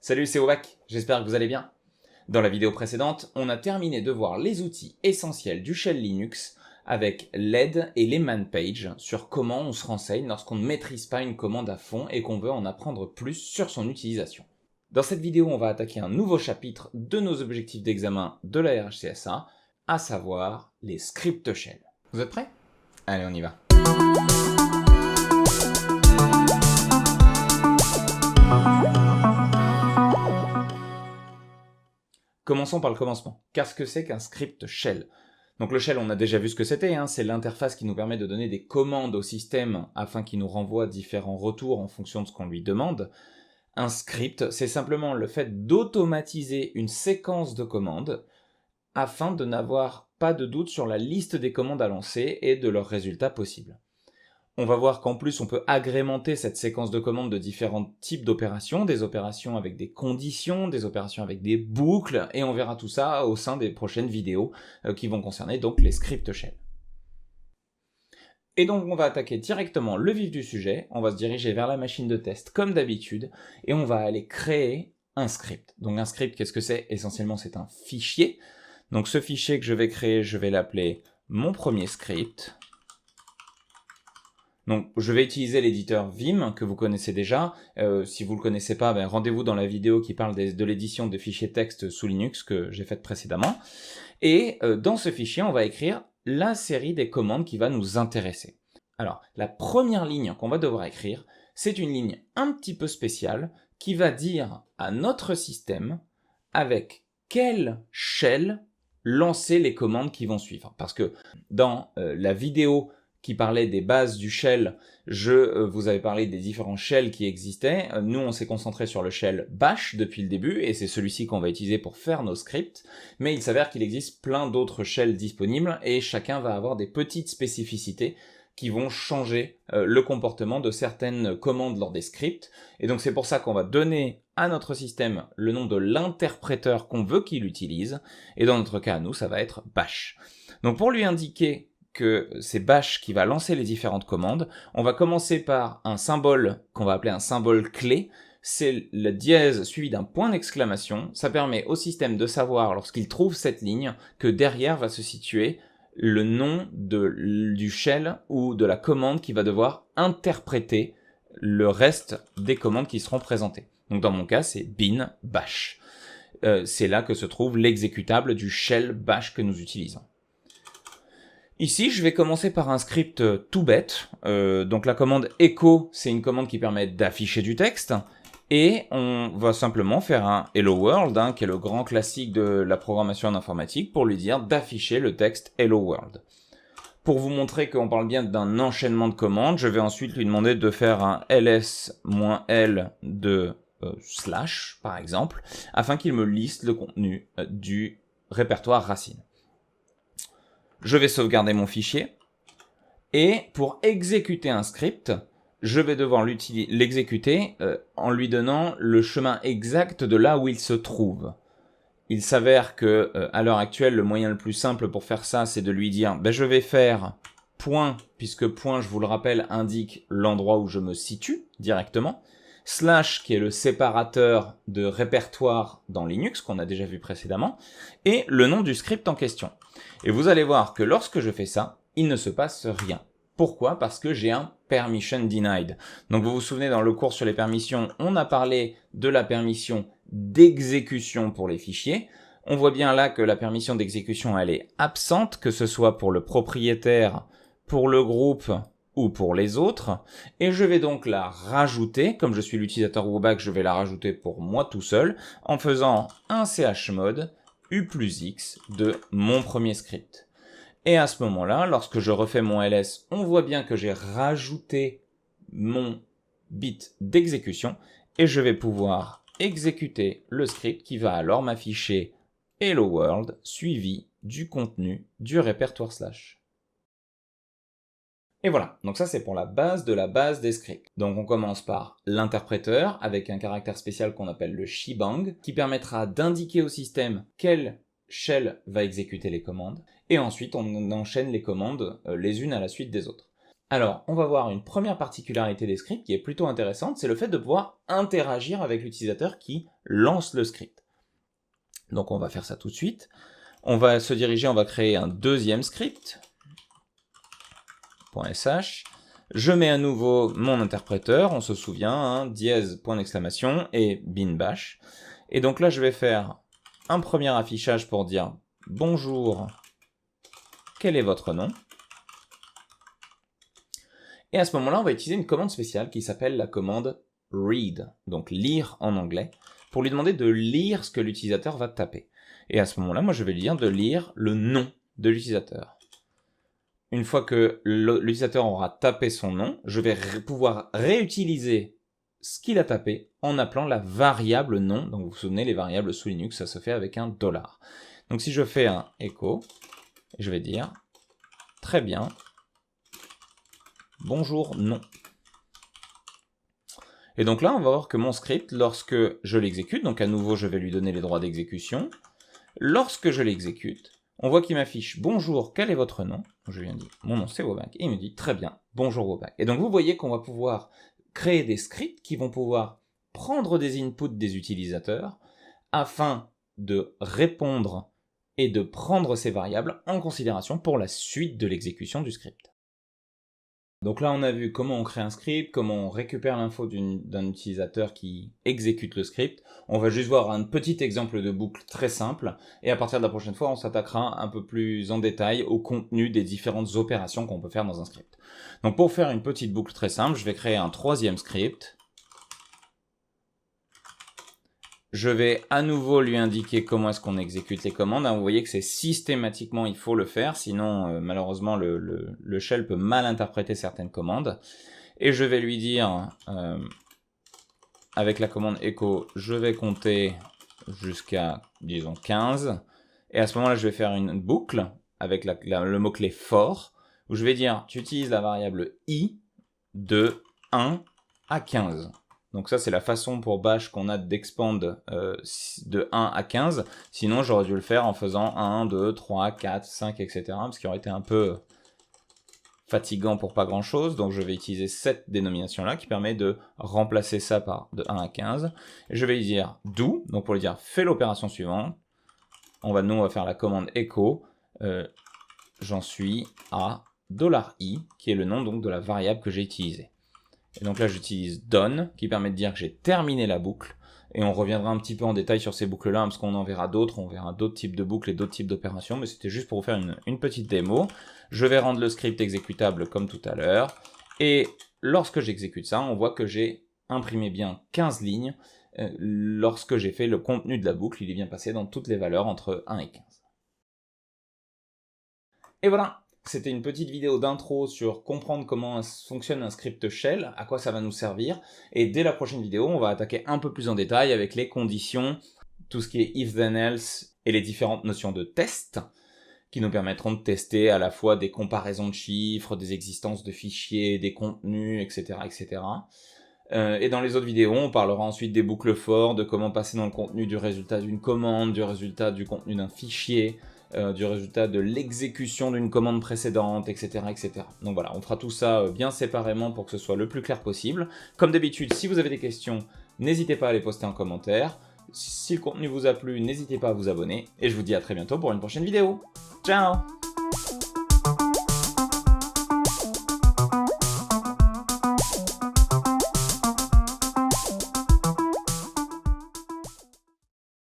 Salut, c'est Ovac, j'espère que vous allez bien. Dans la vidéo précédente, on a terminé de voir les outils essentiels du shell Linux avec l'aide et les man pages sur comment on se renseigne lorsqu'on ne maîtrise pas une commande à fond et qu'on veut en apprendre plus sur son utilisation. Dans cette vidéo, on va attaquer un nouveau chapitre de nos objectifs d'examen de la RHCSA, à savoir les scripts shell. Vous êtes prêts? Allez, on y va. Commençons par le commencement. Qu'est-ce que c'est qu'un script shell? Donc le shell, on a déjà vu ce que c'était, c'est l'interface qui nous permet de donner des commandes au système afin qu'il nous renvoie différents retours en fonction de ce qu'on lui demande. Un script, c'est simplement le fait d'automatiser une séquence de commandes afin de n'avoir pas de doute sur la liste des commandes à lancer et de leurs résultats possibles. On va voir qu'en plus, on peut agrémenter cette séquence de commandes de différents types d'opérations, des opérations avec des conditions, des opérations avec des boucles, et on verra tout ça au sein des prochaines vidéos qui vont concerner donc les scripts shell. Et donc on va attaquer directement le vif du sujet, on va se diriger vers la machine de test comme d'habitude, et on va aller créer un script. Donc un script, qu'est-ce que c'est? Essentiellement, c'est un fichier. Donc ce fichier que je vais créer, je vais l'appeler mon premier script. Donc, je vais utiliser l'éditeur Vim, que vous connaissez déjà. Si vous ne le connaissez pas, rendez-vous dans la vidéo qui parle de l'édition de fichiers texte sous Linux que j'ai faite précédemment. Et dans ce fichier, on va écrire la série des commandes qui va nous intéresser. Alors, la première ligne qu'on va devoir écrire, c'est une ligne un petit peu spéciale qui va dire à notre système avec quel shell lancer les commandes qui vont suivre. Parce que dans la vidéo qui parlait des bases du shell, je vous avais parlé des différents shells qui existaient. Nous, on s'est concentré sur le shell bash depuis le début, et c'est celui-ci qu'on va utiliser pour faire nos scripts, mais il s'avère qu'il existe plein d'autres shells disponibles, et chacun va avoir des petites spécificités qui vont changer le comportement de certaines commandes lors des scripts, et donc c'est pour ça qu'on va donner à notre système le nom de l'interpréteur qu'on veut qu'il utilise, et dans notre cas, à nous, ça va être bash. Donc pour lui indiquer que c'est bash qui va lancer les différentes commandes, on va commencer par un symbole qu'on va appeler un symbole clé. C'est le dièse suivi d'un point d'exclamation. Ça permet au système de savoir, lorsqu'il trouve cette ligne, que derrière va se situer le nom du shell ou de la commande qui va devoir interpréter le reste des commandes qui seront présentées. Donc dans mon cas, c'est bin bash. C'est là que se trouve l'exécutable du shell bash que nous utilisons. Ici, je vais commencer par un script tout bête. Donc la commande echo, c'est une commande qui permet d'afficher du texte. Et on va simplement faire un Hello World, qui est le grand classique de la programmation en informatique, pour lui dire d'afficher le texte Hello World. Pour vous montrer qu'on parle bien d'un enchaînement de commandes, je vais ensuite lui demander de faire un ls-l de slash, par exemple, afin qu'il me liste le contenu du répertoire racine. Je vais sauvegarder mon fichier, et pour exécuter un script, je vais devoir l'exécuter en lui donnant le chemin exact de là où il se trouve. Il s'avère que à l'heure actuelle, le moyen le plus simple pour faire ça, c'est de lui dire je vais faire point, puisque point, je vous le rappelle, indique l'endroit où je me situe directement, slash qui est le séparateur de répertoire dans Linux qu'on a déjà vu précédemment, et le nom du script en question. Et vous allez voir que lorsque je fais ça, il ne se passe rien. Pourquoi? Parce que j'ai un permission denied. Donc vous vous souvenez, dans le cours sur les permissions, on a parlé de la permission d'exécution pour les fichiers. On voit bien là que la permission d'exécution, elle est absente, que ce soit pour le propriétaire, pour le groupe ou pour les autres. Et je vais donc la rajouter, comme je suis l'utilisateur Wobak, je vais la rajouter pour moi tout seul, en faisant un chmod u+x de mon premier script. Et à ce moment-là, lorsque je refais mon ls, on voit bien que j'ai rajouté mon bit d'exécution, et je vais pouvoir exécuter le script qui va alors m'afficher Hello World suivi du contenu du répertoire slash. Et voilà, donc ça c'est pour la base de la base des scripts. Donc on commence par l'interpréteur avec un caractère spécial qu'on appelle le shebang, qui permettra d'indiquer au système quel shell va exécuter les commandes, et ensuite on enchaîne les commandes les unes à la suite des autres. Alors, on va voir une première particularité des scripts qui est plutôt intéressante, c'est le fait de pouvoir interagir avec l'utilisateur qui lance le script. Donc on va faire ça tout de suite. On va se diriger, on va créer un deuxième script, .sh. Je mets à nouveau mon interpréteur, on se souvient, hein, dièse, point d'exclamation, et bin bash. Et donc là, je vais faire un premier affichage pour dire « Bonjour, quel est votre nom ?» Et à ce moment-là, on va utiliser une commande spéciale qui s'appelle la commande read, donc lire en anglais, pour lui demander de lire ce que l'utilisateur va taper. Et à ce moment-là, moi, je vais lui dire de lire le nom de l'utilisateur. Une fois que l'utilisateur aura tapé son nom, je vais pouvoir réutiliser ce qu'il a tapé en appelant la variable nom. Donc vous vous souvenez, les variables sous Linux, ça se fait avec un $. Donc si je fais un echo, je vais dire très bien, bonjour nom. Et donc là, on va voir que mon script, lorsque je l'exécute, donc à nouveau, je vais lui donner les droits d'exécution. Lorsque je l'exécute, on voit qu'il m'affiche « Bonjour, quel est votre nom ?» Je lui ai dit « Mon nom, c'est Wobag. » Et il me dit « Très bien, bonjour Wobag. » Et donc vous voyez qu'on va pouvoir créer des scripts qui vont pouvoir prendre des inputs des utilisateurs afin de répondre et de prendre ces variables en considération pour la suite de l'exécution du script. Donc là, on a vu comment on crée un script, comment on récupère l'info d'un utilisateur qui exécute le script. On va juste voir un petit exemple de boucle très simple, et à partir de la prochaine fois, on s'attaquera un peu plus en détail au contenu des différentes opérations qu'on peut faire dans un script. Donc pour faire une petite boucle très simple, je vais créer un troisième script. Je vais à nouveau lui indiquer comment est-ce qu'on exécute les commandes. Vous voyez que c'est systématiquement, il faut le faire, sinon malheureusement le shell peut mal interpréter certaines commandes. Et je vais lui dire, avec la commande echo, je vais compter jusqu'à, disons, 15. Et à ce moment-là, je vais faire une boucle avec le mot-clé for, où je vais dire, tu utilises la variable i de 1 à 15. Donc ça, c'est la façon pour Bash qu'on a d'expand de 1 à 15. Sinon, j'aurais dû le faire en faisant 1, 2, 3, 4, 5, etc. Parce qu'il aurait été un peu fatigant pour pas grand-chose. Donc je vais utiliser cette dénomination-là qui permet de remplacer ça par de 1 à 15. Et je vais lui dire do, donc pour lui dire fais l'opération suivante. Nous, on va faire la commande echo. J'en suis à $i, qui est le nom donc de la variable que j'ai utilisée. Et donc là, j'utilise done, qui permet de dire que j'ai terminé la boucle. Et on reviendra un petit peu en détail sur ces boucles-là, parce qu'on en verra d'autres. On verra d'autres types de boucles et d'autres types d'opérations. Mais c'était juste pour vous faire une petite démo. Je vais rendre le script exécutable comme tout à l'heure. Et lorsque j'exécute ça, on voit que j'ai imprimé bien 15 lignes. Lorsque j'ai fait le contenu de la boucle, il est bien passé dans toutes les valeurs entre 1 et 15. Et voilà! C'était une petite vidéo d'intro sur comprendre comment fonctionne un script shell, à quoi ça va nous servir, et dès la prochaine vidéo, on va attaquer un peu plus en détail avec les conditions, tout ce qui est if then else, et les différentes notions de test, qui nous permettront de tester à la fois des comparaisons de chiffres, des existences de fichiers, des contenus, etc. etc. Et dans les autres vidéos, on parlera ensuite des boucles for, de comment passer dans le contenu du résultat d'une commande, du résultat du contenu d'un fichier, du résultat de l'exécution d'une commande précédente, etc., etc. Donc voilà, on fera tout ça bien séparément pour que ce soit le plus clair possible. Comme d'habitude, si vous avez des questions, n'hésitez pas à les poster en commentaire. Si le contenu vous a plu, n'hésitez pas à vous abonner. Et je vous dis à très bientôt pour une prochaine vidéo. Ciao!